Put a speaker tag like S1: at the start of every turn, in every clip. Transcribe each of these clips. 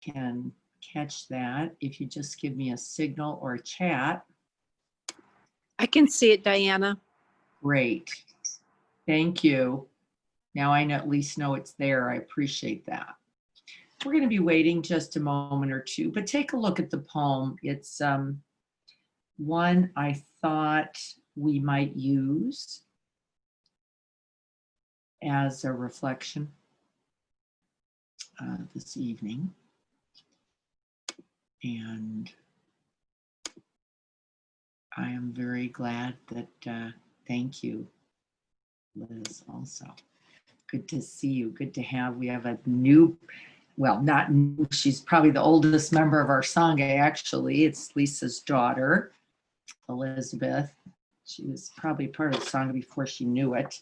S1: can catch that. If you just give me a signal or a chat.
S2: I can see it, Diana.
S1: Great. Thank you. Now I at least know it's there. I appreciate that. We're going to be waiting just a moment or two, but take a look at the poem. It's one I thought we might use as a reflection this evening. And I am very glad that, thank you, Liz, also. Good to see you. Good to have, we have a new, well, not new, she's probably the oldest member of our Sangha, actually. It's Lisa's daughter, Elizabeth. She was probably part of the Sangha before she knew it.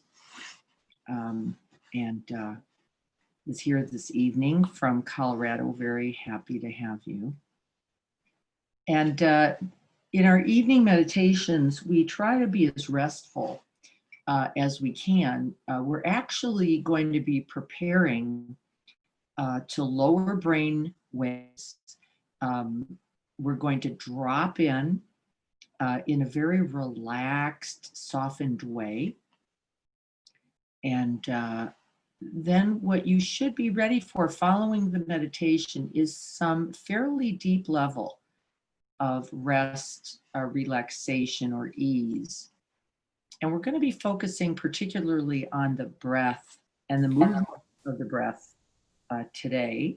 S1: Is here this evening from Colorado. Very happy to have you. And in our evening meditations, we try to be as restful as we can. We're actually going to be preparing to lower brain waves. We're going to drop in a very relaxed, softened way. And then what you should be ready for following the meditation is some fairly deep level of rest, relaxation, or ease. And we're going to be focusing particularly on the breath and the movement of the breath today.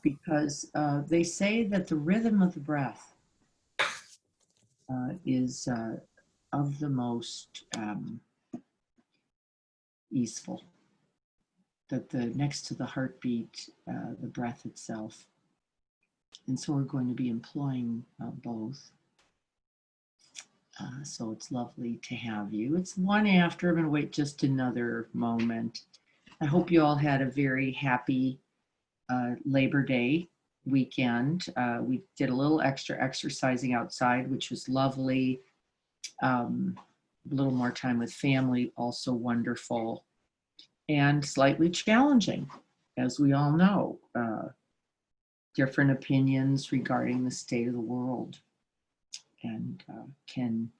S1: Because they say that the rhythm of the breath is of the most easeful. That the next to the heartbeat, the breath itself. And so we're going to be employing both. So it's lovely to have you. It's 1 after. I'm going to wait just another moment. I hope you all had a very happy Labor Day weekend. We did a little extra exercising outside, which was lovely. A little more time with family, also wonderful. And slightly challenging, as we all know. Different opinions regarding the state of the world, and can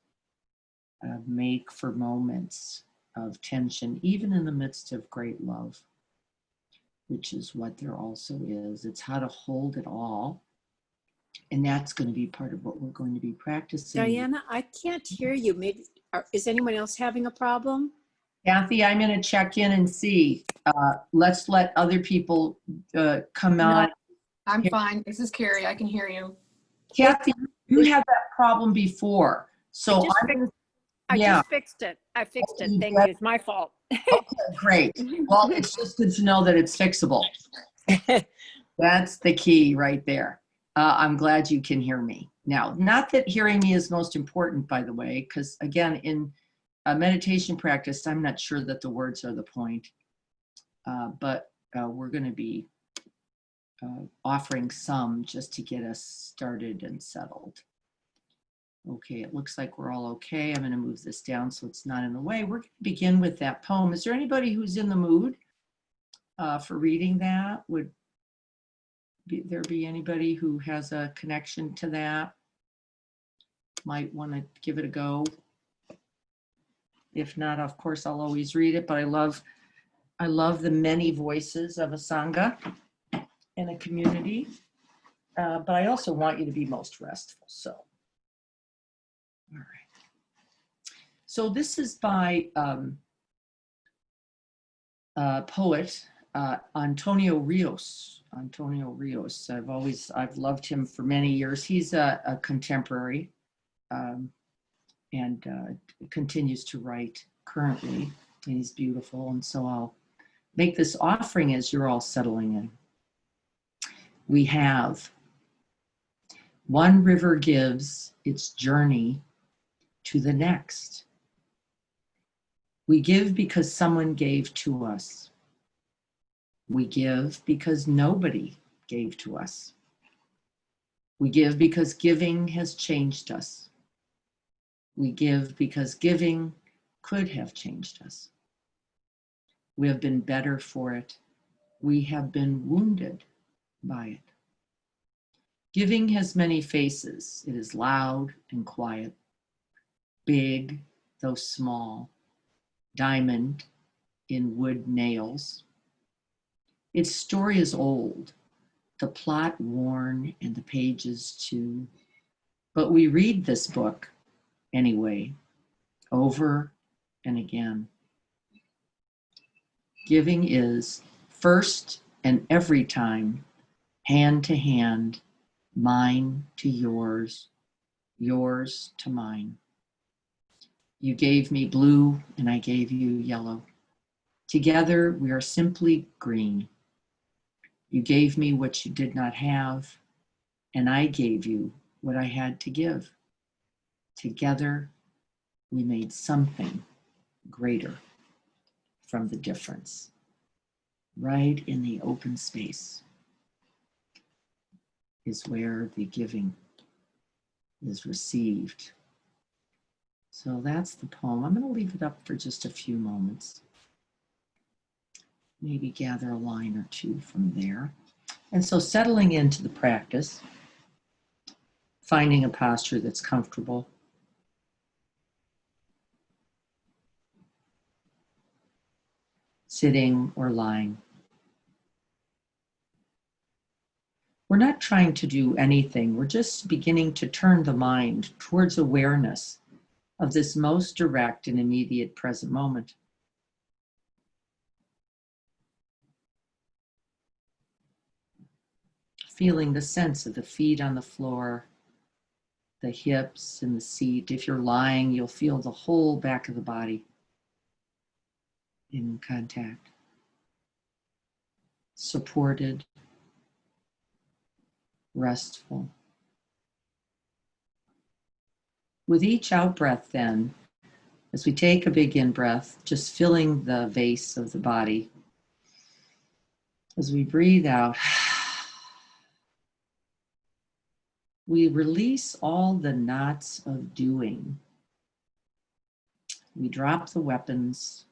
S1: make for moments of tension, even in the midst of great love, which is what there also is. It's how to hold it all. And that's going to be part of what we're going to be practicing.
S2: Diana, I can't hear you. Maybe, is anyone else having a problem?
S1: Kathy, I'm going to check in and see. Let's let other people come on.
S3: I'm fine. This is Carrie. I can hear you.
S1: Kathy, you had that problem before. So
S2: I just fixed it. I fixed it. Thank you. It's my fault.
S1: Okay, great. Well, it's just good to know that it's fixable. That's the key right there. I'm glad you can hear me. Now, not that hearing me is most important, by the way, because again, in a meditation practice, I'm not sure that the words are the point, but we're going to be offering some just to get us started and settled. Okay, it looks like we're all okay. I'm going to move this down so it's not in the way. We're going to begin with that poem. Is there anybody who's in the mood for reading that? Would there be anybody who has a connection to that? Might want to give it a go. If not, of course, I'll always read it, but I love the many voices of a Sangha in a community. But I also want you to be most restful, so. All right. So this is by poet Antonio Rios. Antonio Rios. I've loved him for many years. He's a contemporary and continues to write currently. And he's beautiful. And so I'll make this offering as you're all settling in. We have one river gives its journey to the next. We give because someone gave to us. We give because nobody gave to us. We give because giving has changed us. We give because giving could have changed us. We have been better for it. We have been wounded by it. Giving has many faces. It is loud and quiet, big though small, diamond in wood nails. Its story is old, the plot worn and the pages too. But we read this book anyway, over and again. Giving is first and every time, hand to hand, mine to yours, yours to mine. You gave me blue and I gave you yellow. Together we are simply green. You gave me what you did not have, and I gave you what I had to give. Together we made something greater from the difference, right in the open space is where the giving is received. So that's the poem. I'm going to leave it up for just a few moments. Maybe gather a line or two from there. And so settling into the practice, finding a posture that's comfortable. Sitting or lying. We're not trying to do anything. We're just beginning to turn the mind towards awareness of this most direct and immediate present moment. Feeling the sense of the feet on the floor, the hips and the seat. If you're lying, you'll feel the whole back of the body in contact. Supported, restful. With each out breath then, as we take a big in breath, just filling the vase of the body. As we breathe out, we release all the knots of doing. We drop the weapons.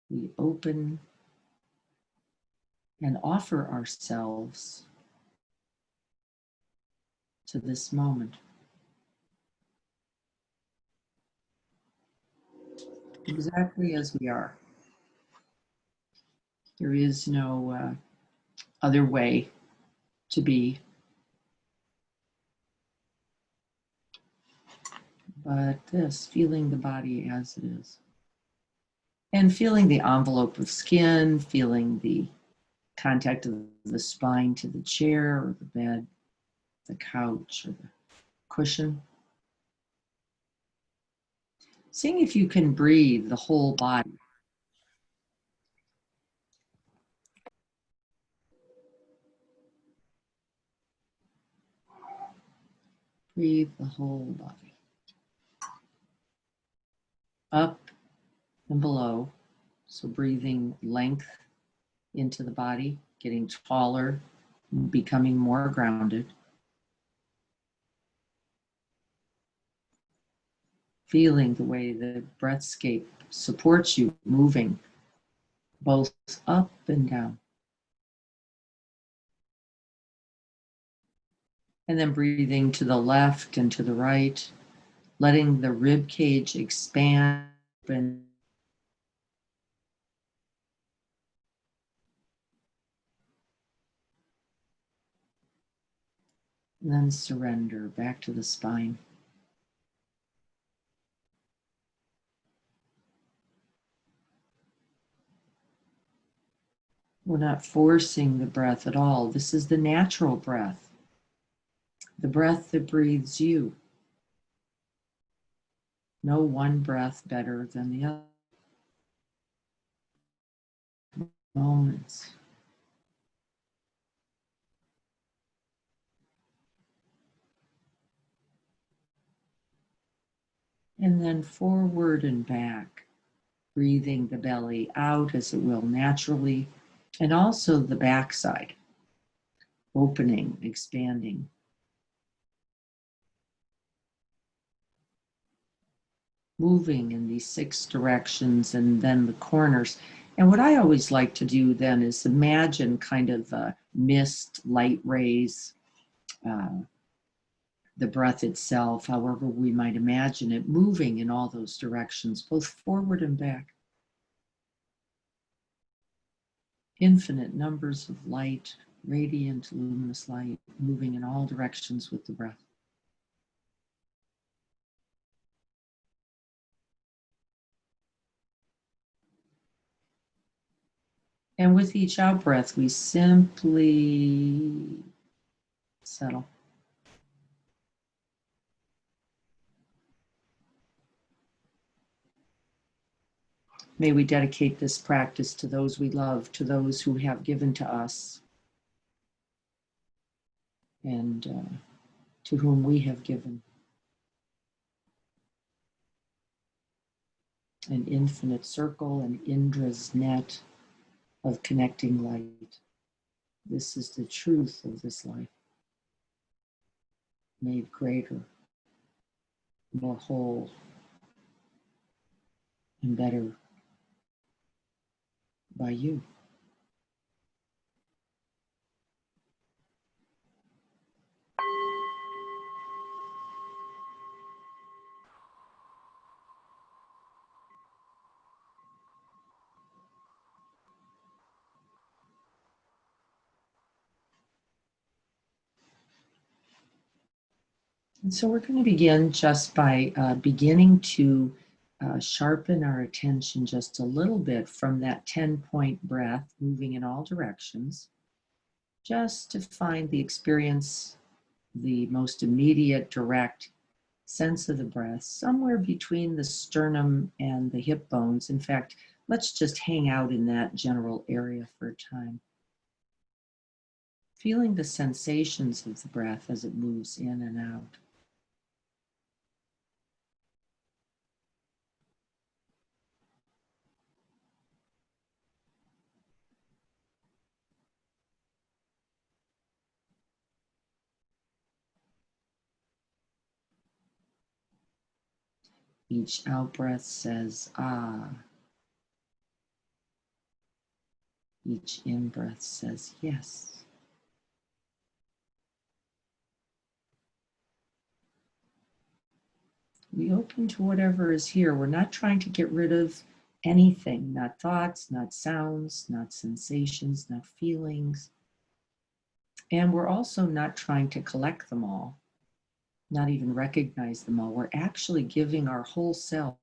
S1: We open and offer ourselves to this moment. Exactly as we are. There is no other way to be, but this, feeling the body as it is. And feeling the envelope of skin, feeling the contact of the spine to the chair or the bed, the couch or the cushion. Seeing if you can breathe the whole body. Breathe the whole body. Up and below. So breathing length into the body, getting taller, becoming more grounded. Feeling the way the breathscape supports you, moving both up and down. And then breathing to the left and to the right, letting the rib cage expand and then surrender back to the spine. We're not forcing the breath at all. This is the natural breath, the breath that breathes you. No one breath better than the other. Moments. And then forward and back, breathing the belly out as it will naturally, and also the backside, opening, expanding. Moving in these 6 directions and then the corners. And what I always like to do then is imagine kind of mist, light rays, uh, the breath itself, however we might imagine it, moving in all those directions, both forward and back. Infinite numbers of light, radiant, luminous light, moving in all directions with the breath. And with each out breath, we simply settle. May we dedicate this practice to those we love, to those who have given to us, and to whom we have given. An infinite circle, an Indra's net of connecting light. This is the truth of this life, made greater, more whole, and better by you. And so we're going to begin just by beginning to sharpen our attention just a little bit from that 10-point breath, moving in all directions, just to find the experience, the most immediate, direct sense of the breath, somewhere between the sternum and the hip bones. In fact, let's just hang out in that general area for a time. Feeling the sensations of the breath as it moves in and out. Each out breath says, ah. Each in breath says, yes. We open to whatever is here. We're not trying to get rid of anything, not thoughts, not sounds, not sensations, not feelings. And we're also not trying to collect them all, not even recognize them all. We're actually giving our whole self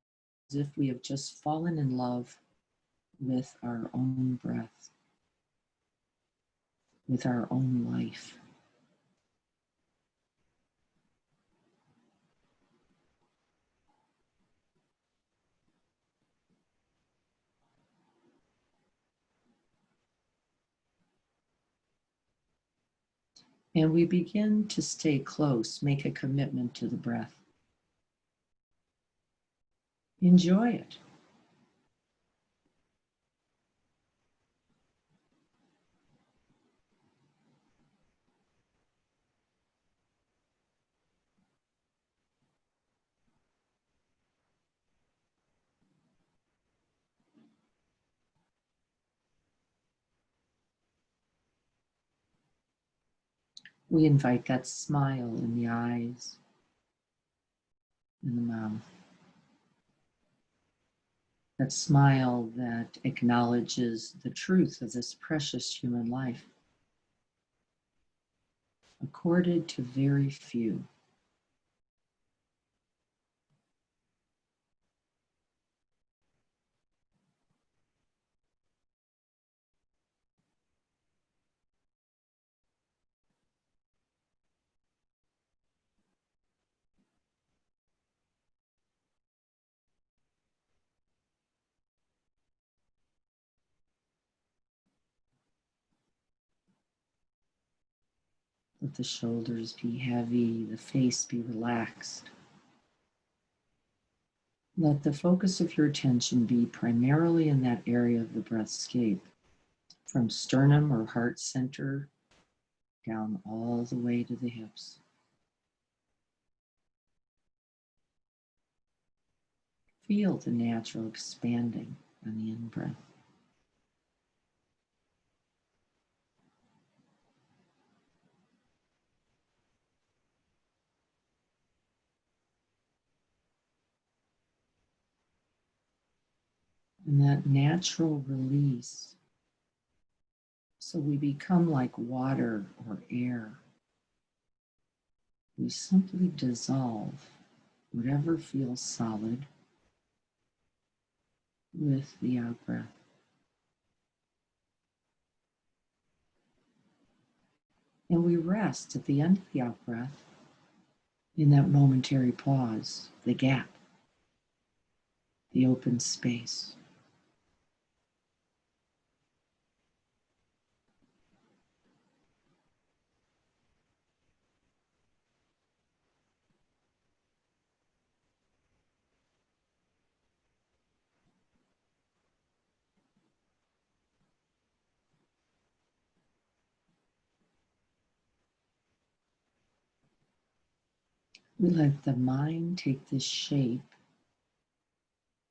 S1: as if we have just fallen in love with our own breath, with our own life. And we begin to stay close, make a commitment to the breath. Enjoy it. We invite that smile in the eyes, in the mouth. That smile that acknowledges the truth of this precious human life, accorded to very few. Let the shoulders be heavy, the face be relaxed. Let the focus of your attention be primarily in that area of the breathscape, from sternum or heart center down all the way to the hips. Feel the natural expanding on the in-breath. and that natural release. So we become like water or air. We simply dissolve whatever feels solid with the out breath. And we rest at the end of the out breath in that momentary pause, the gap, the open space. We let the mind take the shape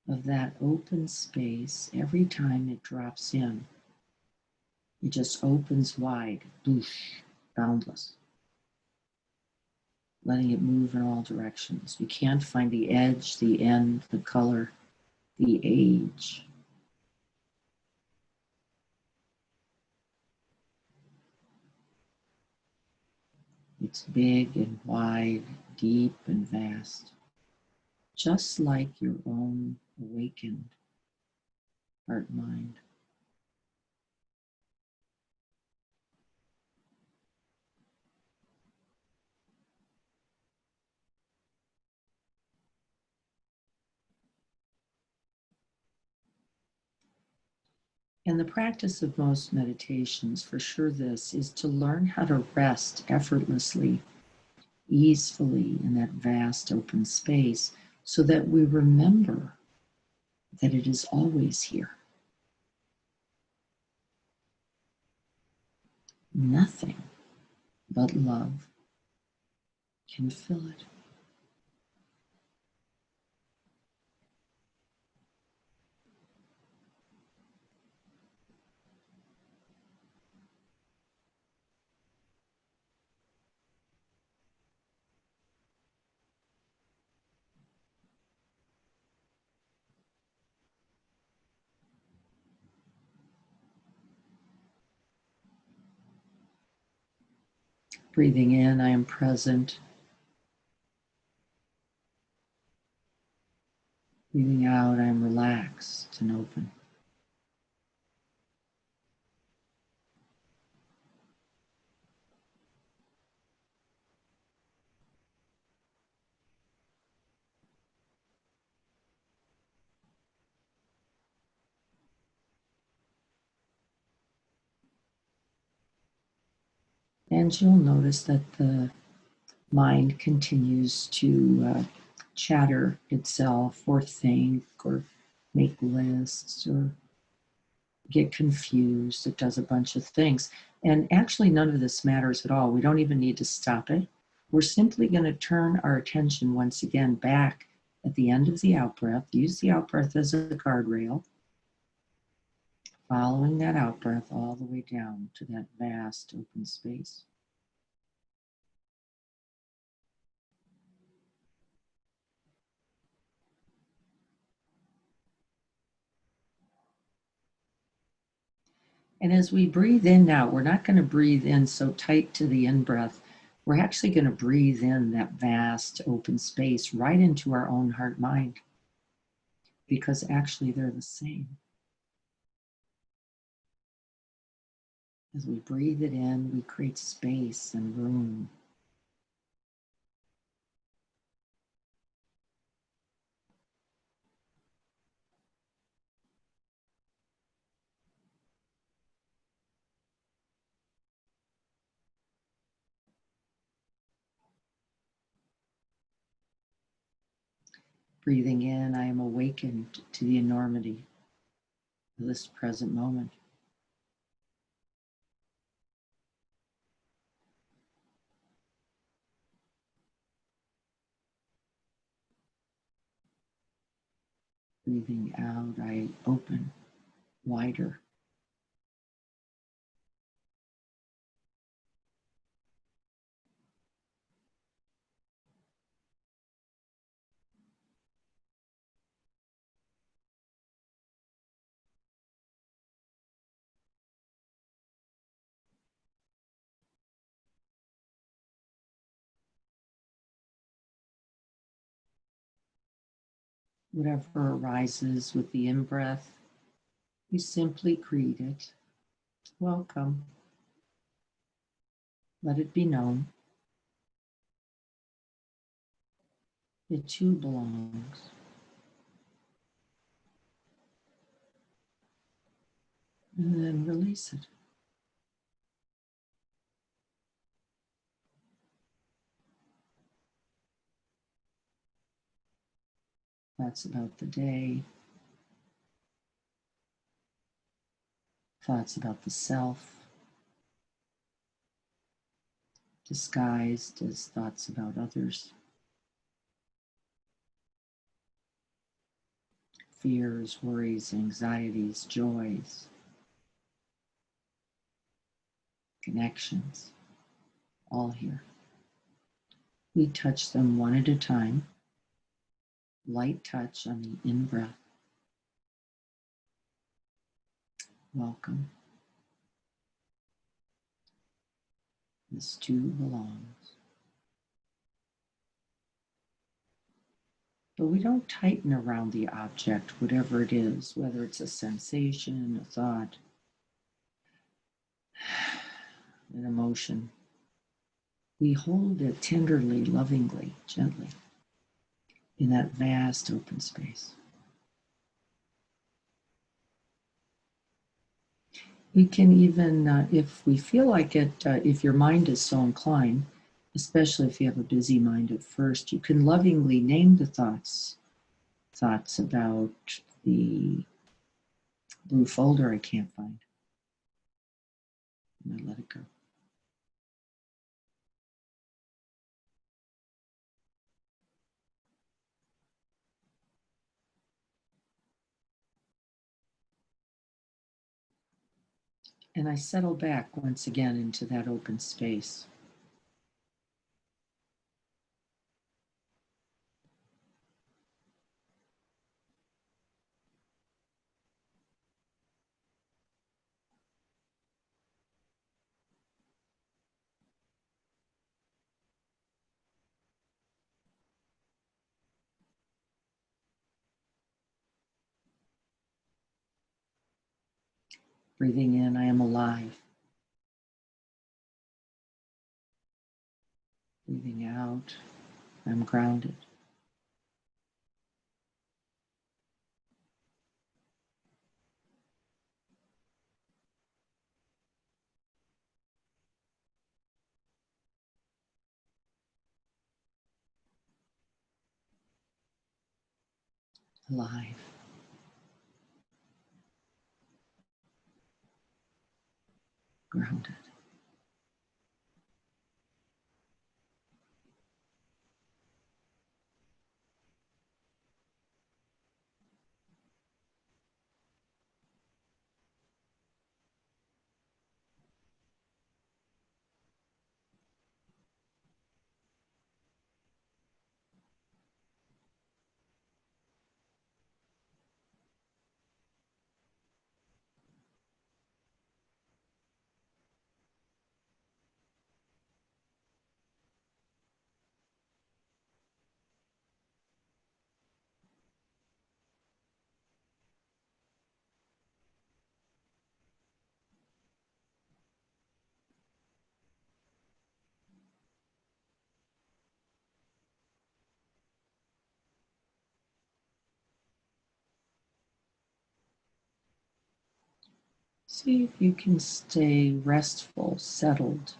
S1: of that open space every time it drops in. It just opens wide, boosh, boundless, letting it move in all directions. We can't find the edge, the end, the color, the age. It's big and wide, deep and vast, just like your own awakened heart mind. And the practice of most meditations, for sure, this is to learn how to rest effortlessly, easefully in that vast open space so that we remember that it is always here. Nothing but love can fill it. Breathing in, I am present. Breathing out, I am relaxed and open. And you'll notice that the mind continues to chatter itself or think or make lists or get confused. It does a bunch of things. And actually, none of this matters at all. We don't even need to stop it. We're simply going to turn our attention once again back at the end of the out breath. Use the out breath as a guardrail, following that out breath all the way down to that vast open space. And as we breathe in now, we're not going to breathe in so tight to the in breath. We're actually going to breathe in that vast open space right into our own heart mind, because actually they're the same. As we breathe it in, we create space and room. Breathing in, I am awakened to the enormity of this present moment. Breathing out, I open wider. Whatever arises with the in-breath, you simply greet it. Welcome. Let it be known. It too belongs. And then release it. Thoughts about the day. Thoughts about the self. Disguised as thoughts about others. Fears, worries, anxieties, joys. Connections. All here. We touch them one at a time. Light touch on the in-breath. Welcome. This too belongs. But we don't tighten around the object, whatever it is, whether it's a sensation, a thought, an emotion. We hold it tenderly, lovingly, gently in that vast open space. We can even, if we feel like it, if your mind is so inclined, especially if you have a busy mind at first, you can lovingly name the thoughts. Thoughts about the blue folder I can't find. And I let it go. And I settle back once again into that open space. Breathing in, I am alive. Breathing out, I'm grounded. Alive. Grounded. See if you can stay restful, settled.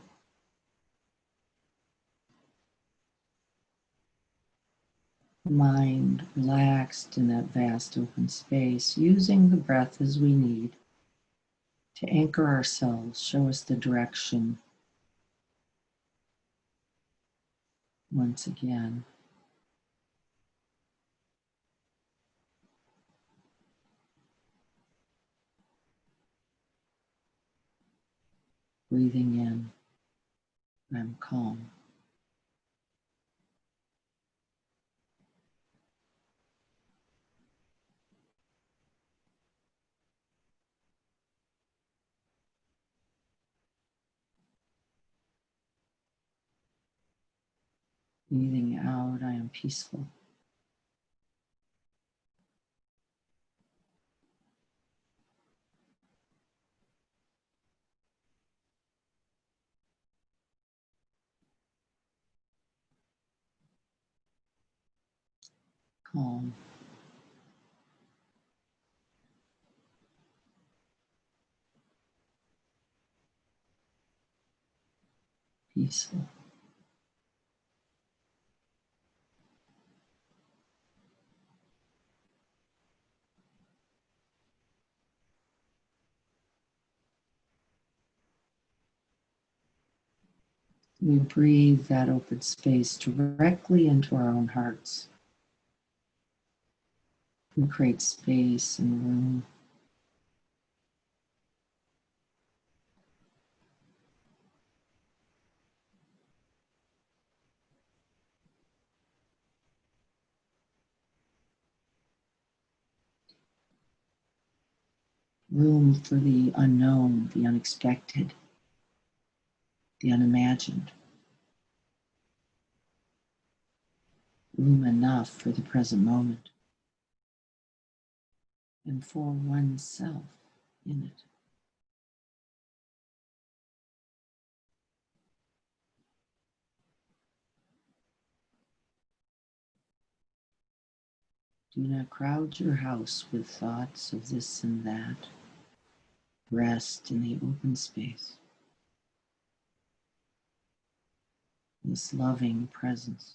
S1: Mind relaxed in that vast open space, using the breath as we need to anchor ourselves, show us the direction. Once again, breathing in, I'm calm. Breathing out, I am peaceful. calm, peaceful. We breathe that open space directly into our own hearts. We create space and room. Room for the unknown, the unexpected, the unimagined. Room enough for the present moment and for oneself in it. Do not crowd your house with thoughts of this and that. Rest in the open space. This loving presence.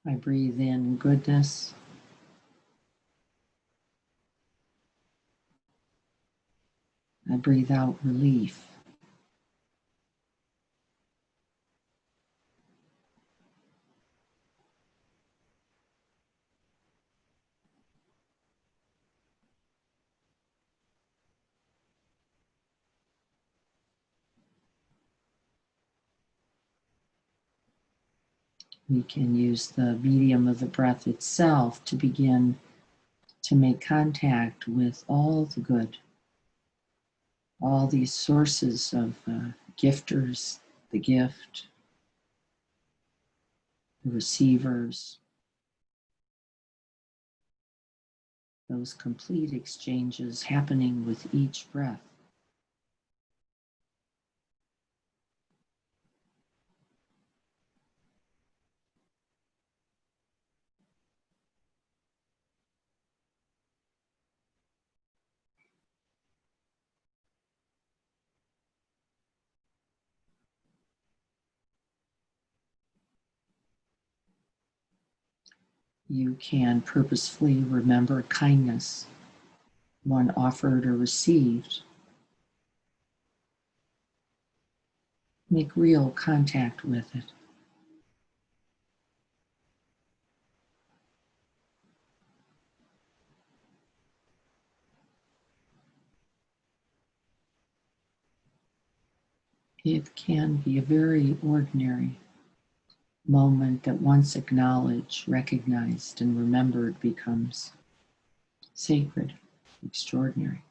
S1: I breathe in goodness. I breathe out relief. We can use the medium of the breath itself to begin to make contact with all the good, all these sources of gifters, the gift, the receivers, those complete exchanges happening with each breath. You can purposefully remember kindness, one offered or received. Make real contact with it. It can be a very ordinary moment that once acknowledged, recognized, and remembered becomes sacred, extraordinary.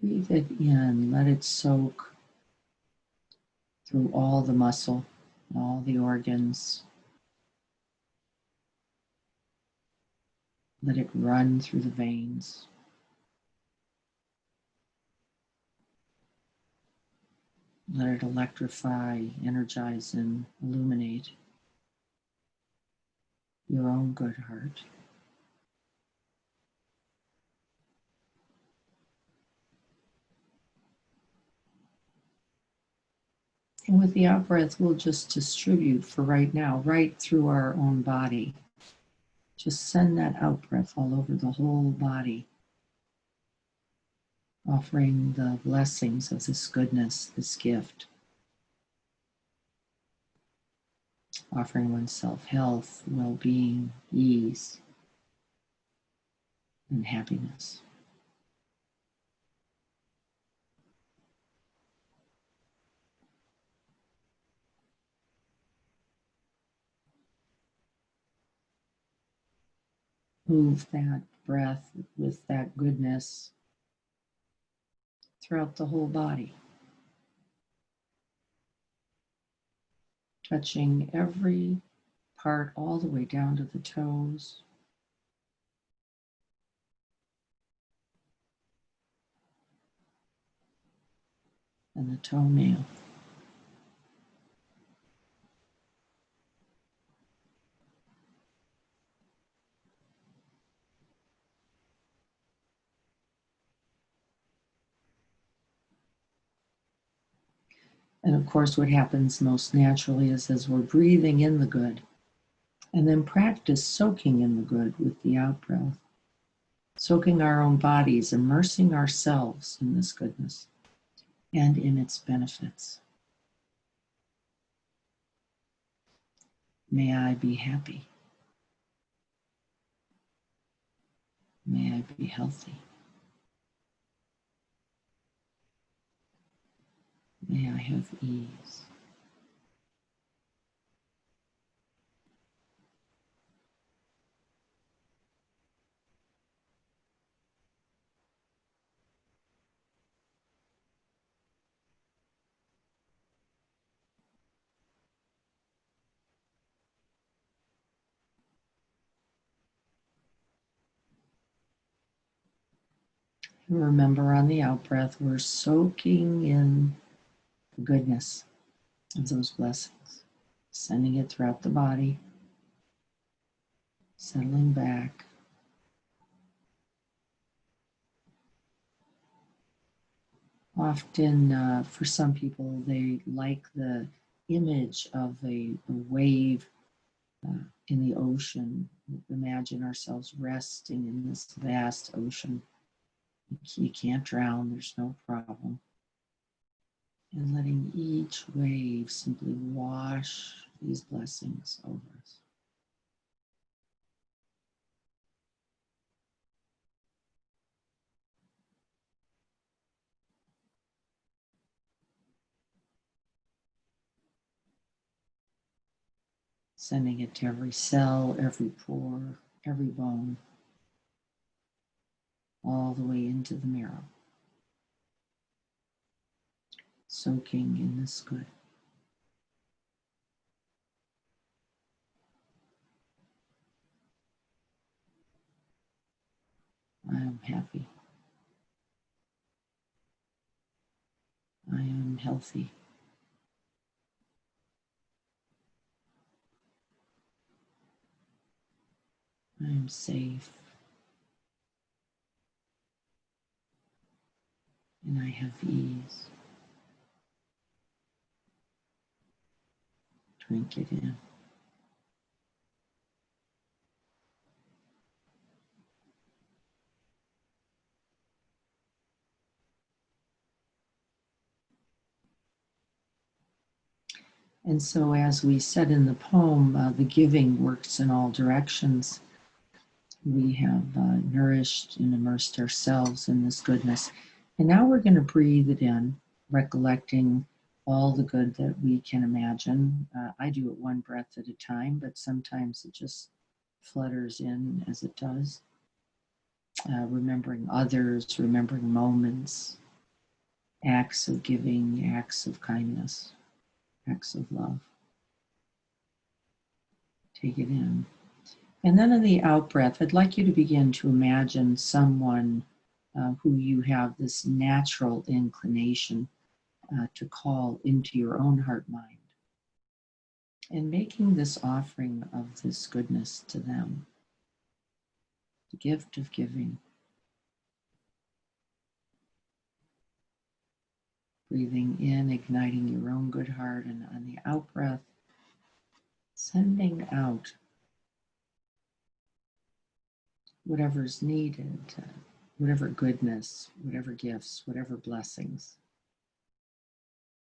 S1: Breathe it in, let it soak through all the muscle, all the organs. Let it run through the veins. Let it electrify, energize, and illuminate your own good heart. And with the out breath, we'll just distribute for right now, right through our own body. Just send that out breath all over the whole body, offering the blessings of this goodness, this gift, offering oneself health, well-being, ease, and happiness. Move that breath with that goodness throughout the whole body, touching every part all the way down to the toes. And the toenail. And of course, what happens most naturally is as we're breathing in the good, and then practice soaking in the good with the out breath, soaking our own bodies, immersing ourselves in this goodness and in its benefits. May I be happy. May I be healthy. May I have ease. And remember, on the out breath, we're soaking in the goodness of those blessings, sending it throughout the body, settling back. Often, for some people, they like the image of a wave in the ocean. Imagine ourselves resting in this vast ocean. You can't drown, there's no problem. And letting each wave simply wash these blessings over us. Sending it to every cell, every pore, every bone, all the way into the marrow. Soaking in this good. I am happy. I am healthy. I am safe. And I have ease. Drink it in. And so, as we said in the poem, the giving works in all directions. We have nourished and immersed ourselves in this goodness. And now we're going to breathe it in, recollecting all the good that we can imagine. I do it one breath at a time, but sometimes it just flutters in as it does. Remembering others, remembering moments, acts of giving, acts of kindness, acts of love. Take it in. And then in the out breath, I'd like you to begin to imagine someone who you have this natural inclination to call into your own heart mind. And making this offering of this goodness to them, the gift of giving. Breathing in, igniting your own good heart, and on the out breath, sending out whatever's needed, whatever goodness, whatever gifts, whatever blessings.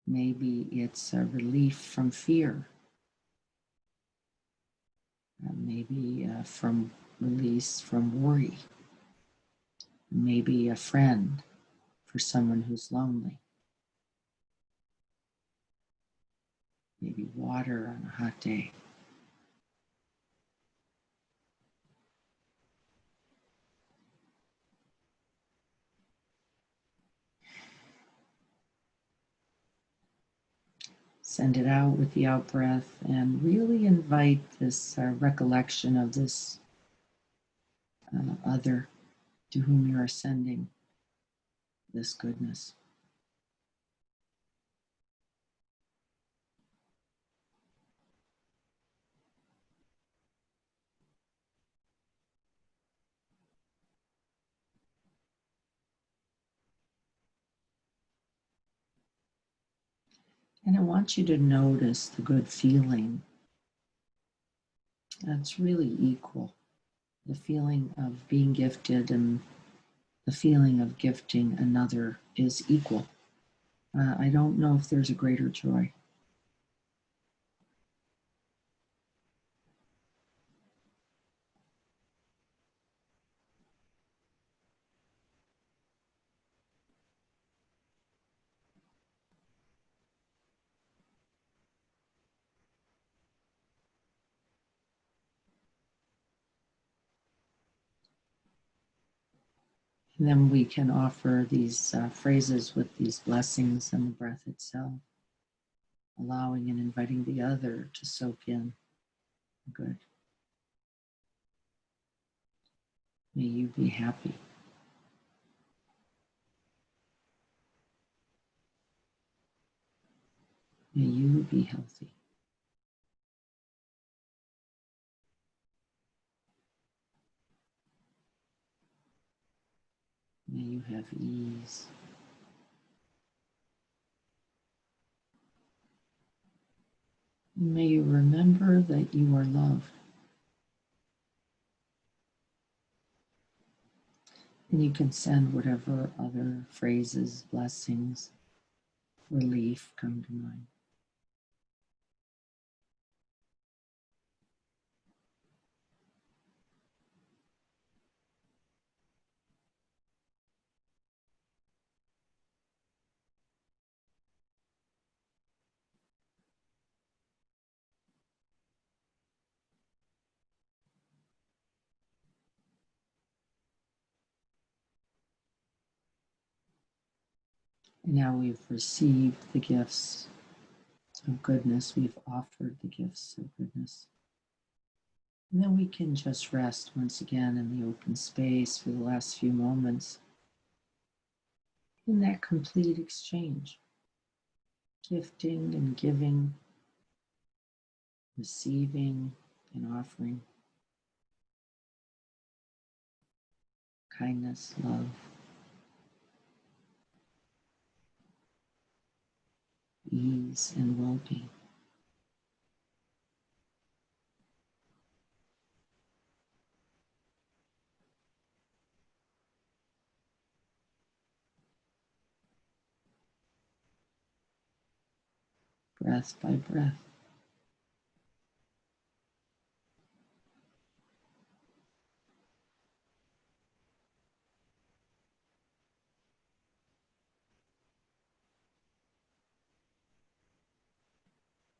S1: Maybe it's a relief from fear. Maybe from release from worry. Maybe a friend for someone who's lonely. Maybe water on a hot day. Send it out with the out breath and really invite this recollection of this other to whom you are sending this goodness. And I want you to notice the good feeling that's really equal. The feeling of being gifted and the feeling of gifting another is equal. I don't know if there's a greater joy. And then we can offer these phrases with these blessings and the breath itself, allowing and inviting the other to soak in the good. May you be happy. May you be healthy. May you have ease. May you remember that you are loved. And you can send whatever other phrases, blessings, relief come to mind. And now we've received the gifts of goodness. We've offered the gifts of goodness. And then we can just rest once again in the open space for the last few moments in that complete exchange, gifting and giving, receiving and offering, kindness, love, ease, and well-being. Breath by breath.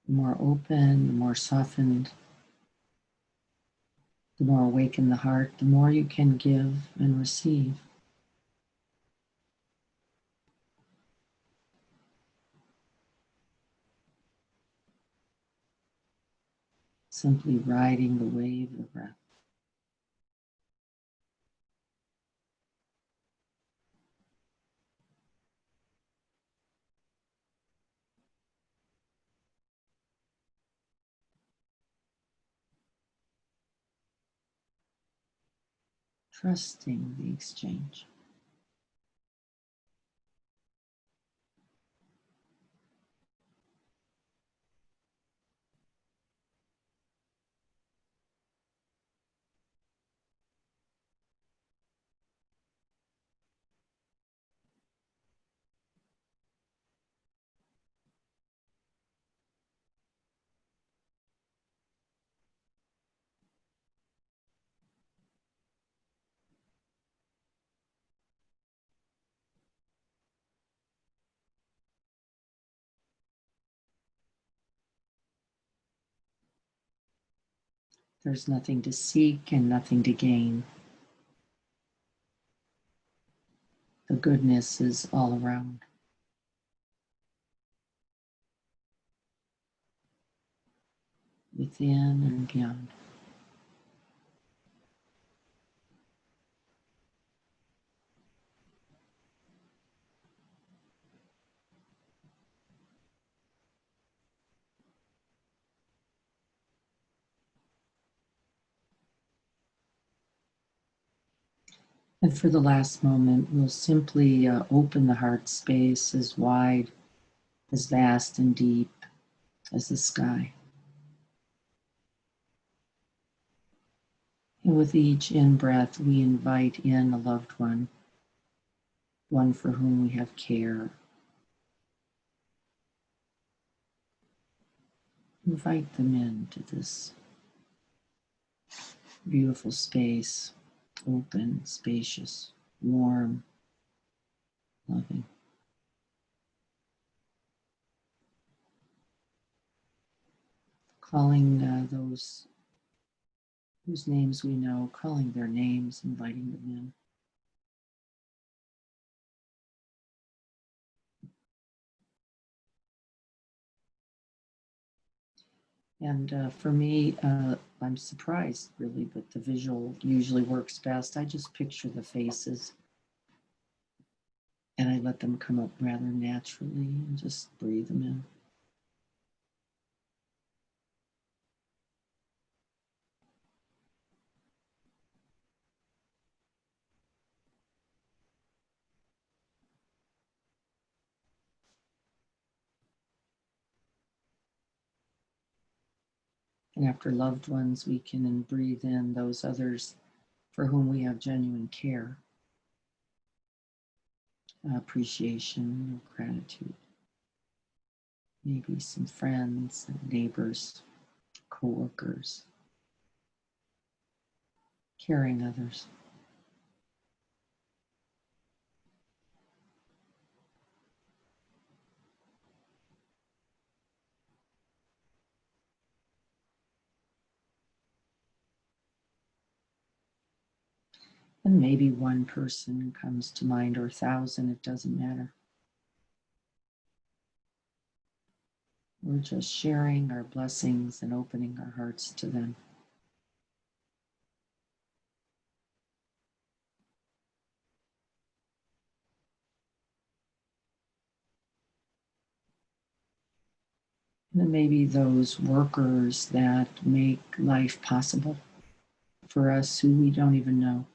S1: The more open, the more softened, the more awakened the heart, the more you can give and receive. Simply riding the wave of breath. Trusting the exchange. There's nothing to seek and nothing to gain. The goodness is all around. within and beyond. And for the last moment, we'll simply open the heart space as wide, as vast and deep as the sky. And with each in-breath, we invite in a loved one, one for whom we have care. Invite them into this beautiful space, open, spacious, warm, loving. Calling those whose names we know, calling their names, inviting them in. And for me, I'm surprised really, but the visual usually works best. I just picture the faces and I let them come up rather naturally and just breathe them in. And after loved ones, we can breathe in those others for whom we have genuine care, appreciation, gratitude. Maybe some friends, neighbors, coworkers, caring others. And maybe one person comes to mind or 1,000, it doesn't matter. We're just sharing our blessings and opening our hearts to them. And then maybe those workers that make life possible for us who we don't even know.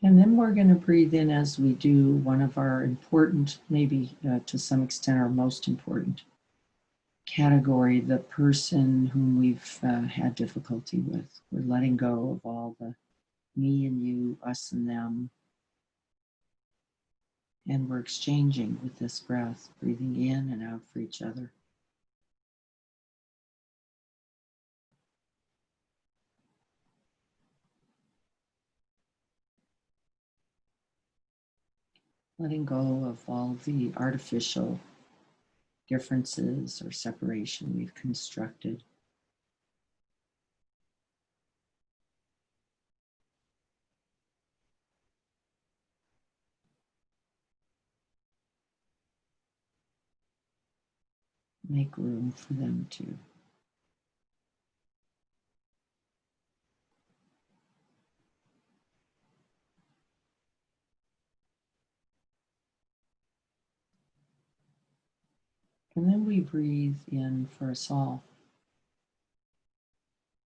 S1: And then we're going to breathe in as we do one of our important, maybe to some extent our most important category, the person whom we've had difficulty with. We're letting go of all the me and you, us and them. And we're exchanging with this breath, breathing in and out for each other. Letting go of all the artificial differences or separation we've constructed. Make room for them too. And then we breathe in for us all.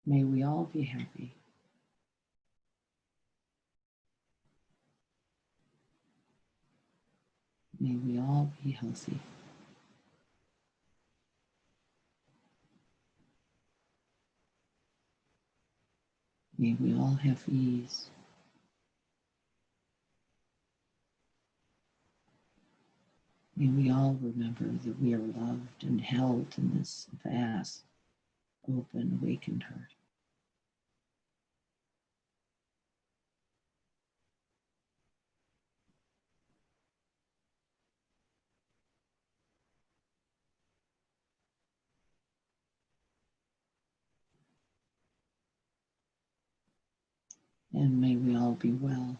S1: May we all be happy. May we all be healthy. May we all have ease. May we all remember that we are loved and held in this vast, open, awakened heart. And may we all be well.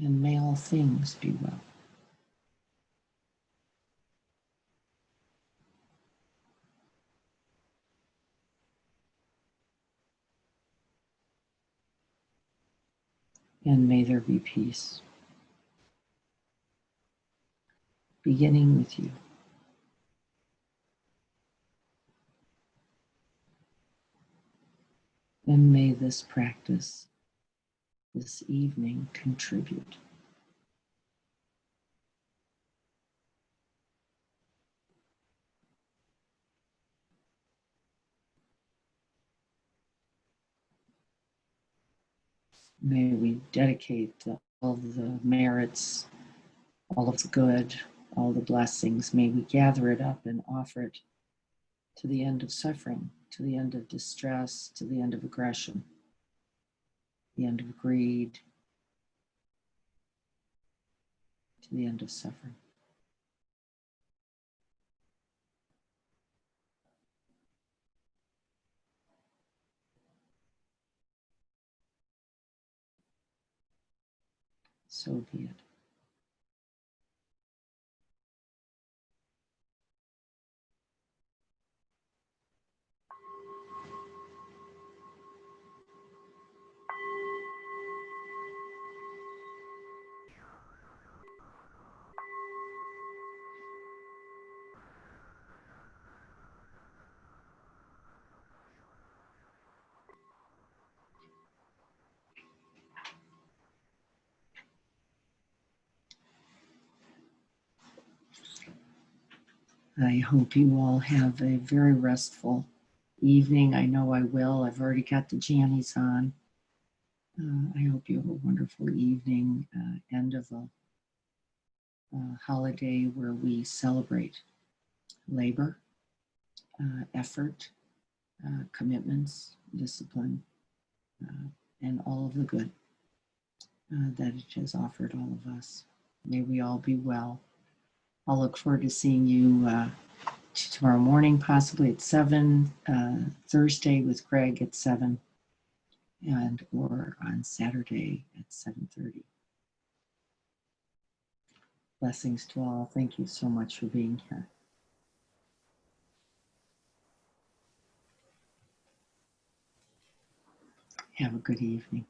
S1: And may all things be well. And may there be peace, beginning with you. And may this practice this evening contribute. May we dedicate all the merits, all of the good, all the blessings. May we gather it up and offer it to the end of suffering, to the end of distress, to the end of aggression, the end of greed, to the end of suffering. So be it. I hope you all have a very restful evening. I know I will. I've already got the jammies on. I hope you have a wonderful evening, end of a holiday where we celebrate labor, effort, commitments, discipline, and all of the good that it has offered all of us. May we all be well. I'll look forward to seeing you tomorrow morning, possibly at 7, Thursday with Greg at 7, and or on Saturday at 7:30. Blessings to all. Thank you so much for being here. Have a good evening.